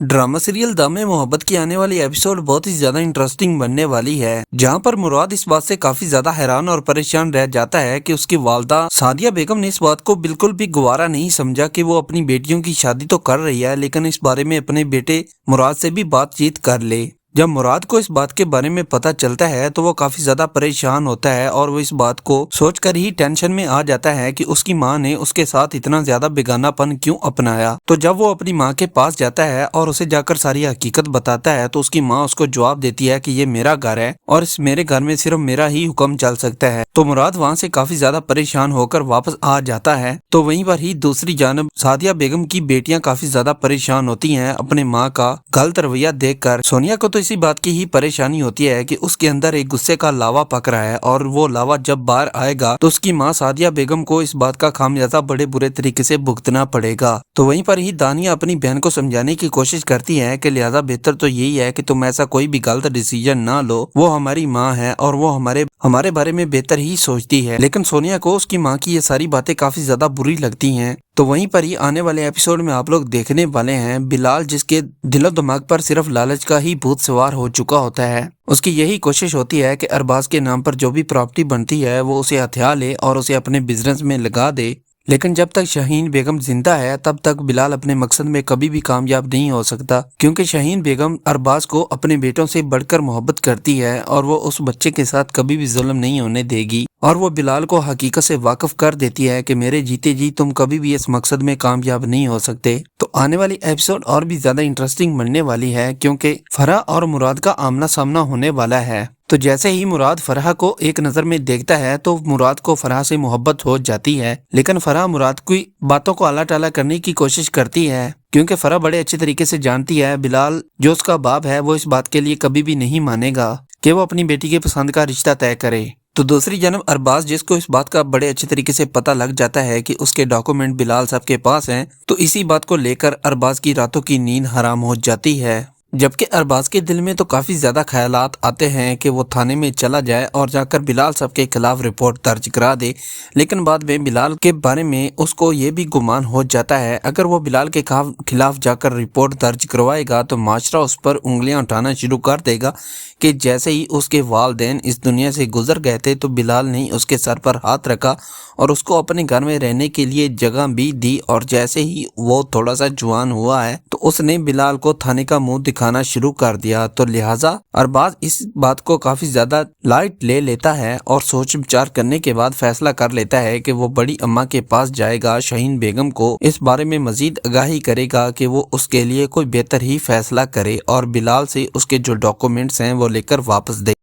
Drama serial दामे मोहब्बत की आने वाली एपिसोड बहुत ही ज्यादा इंटरेस्टिंग बनने वाली है, जहां पर मुराद इस बात से काफी ज्यादा हैरान और परेशान रह जाता है कि उसकी वालदा सादिया बेगम ने इस बात को बिल्कुल भी गवारा नहीं समझा कि वो अपनी बेटियों की शादी तो कर रही है, लेकिन इस बारे में अपने बेटे मुराद से भी बातचीत कर ले। जब मुराद को इस बात के बारे में पता चलता है तो वो काफी ज्यादा परेशान होता है और वो इस बात को सोचकर ही टेंशन में आ जाता है कि उसकी माँ ने उसके साथ इतना ज्यादा बेगानापन क्यों अपनाया। तो जब वो अपनी माँ के पास जाता है और उसे जाकर सारी हकीकत बताता है तो उसकी माँ उसको जवाब देती है कि ये मेरा घर है और इस मेरे घर में सिर्फ मेरा ही हुक्म चल सकता है। तो मुराद वहाँ से काफी ज्यादा परेशान होकर वापस आ जाता है। तो वहीं पर ही दूसरी जानब सादिया बेगम की बेटियां काफी ज्यादा परेशान होती हैं अपने माँ का गलत रवैया देखकर। सोनिया को तो इसी बात की ही परेशानी होती है कि उसके अंदर एक गुस्से का लावा पक रहा है और वो लावा जब बाहर आएगा तो उसकी माँ सादिया बेगम को इस बात का खामियाजा बड़े बुरे तरीके से भुगतना पड़ेगा। तो वहीं पर ही दानिया अपनी बहन को समझाने की कोशिश करती है कि लिहाजा बेहतर तो यही है कि तुम ऐसा कोई भी गलत डिसीजन ना लो, वो हमारी माँ है और वो हमारे बारे में बेहतर ही सोचती है। लेकिन सोनिया को उसकी माँ की ये सारी बातें काफी ज्यादा बुरी लगती हैं। तो वहीं पर ही आने वाले एपिसोड में आप लोग देखने वाले हैं बिलाल, जिसके दिलो दिमाग पर सिर्फ लालच का ही भूत सवार हो चुका होता है। उसकी यही कोशिश होती है कि अरबाज के नाम पर जो भी प्रॉपर्टी बनती है वो उसे हथिया ले और उसे अपने बिजनेस में लगा दे। लेकिन जब तक शाहीन बेगम जिंदा है तब तक बिलाल अपने मकसद में कभी भी कामयाब नहीं हो सकता, क्योंकि शाहीन बेगम अरबाज को अपने बेटों से बढ़कर मोहब्बत करती है और वो उस बच्चे के साथ कभी भी जुल्म नहीं होने देगी। और वो बिलाल को हकीकत से वाकिफ कर देती है कि मेरे जीते जी तुम कभी भी इस मकसद में कामयाब नहीं हो सकते। तो आने वाली एपिसोड और भी ज्यादा इंटरेस्टिंग बनने वाली है, क्योंकि फराह और मुराद का आमना सामना होने वाला है। तो जैसे ही मुराद फराह को एक नज़र में देखता है तो मुराद को फराह से मोहब्बत हो जाती है, लेकिन फराह मुराद की बातों को आला टाला करने की कोशिश करती है, क्योंकि फराह बड़े अच्छे तरीके से जानती है बिलाल जो उसका बाप है वो इस बात के लिए कभी भी नहीं मानेगा कि वो अपनी बेटी के पसंद का रिश्ता तय करे। तो दूसरी जानब अरबाज, जिसको इस बात का बड़े अच्छे तरीके से पता लग जाता है कि उसके डॉक्यूमेंट बिलाल साहब के पास हैं, तो इसी बात को लेकर अरबाज की रातों की नींद हराम हो जाती है। जबकि अरबाज के दिल में तो काफी ज्यादा ख्यालात आते हैं कि वो थाने में चला जाए और जाकर बिलाल साहब के खिलाफ रिपोर्ट दर्ज करा दे, लेकिन बाद में बिलाल के बारे में उसको ये भी गुमान हो जाता है अगर वो बिलाल के खिलाफ जाकर रिपोर्ट दर्ज करवाएगा तो माशरा उस पर उंगलियां उठाना शुरू कर देगा कि जैसे ही उसके वालिदैन इस दुनिया से गुजर गए थे तो बिलाल ने उसके सर पर हाथ रखा और उसको अपने घर में रहने के लिए जगह भी दी, और जैसे ही वो थोड़ा सा जवान हुआ है तो उसने बिलाल को थाने का मुंह दिखाना शुरू कर दिया। तो लिहाजा अरबाज इस बात को काफी ज्यादा लाइट ले लेता है और सोच विचार करने के बाद फैसला कर लेता है कि वो बड़ी अम्मा के पास जाएगा, शाहीन बेगम को इस बारे में मजीद आगाही करेगा कि वो उसके लिए कोई बेहतर ही फैसला करे और बिलाल से उसके जो डॉक्यूमेंट्स हैं वो लेकर वापस दे।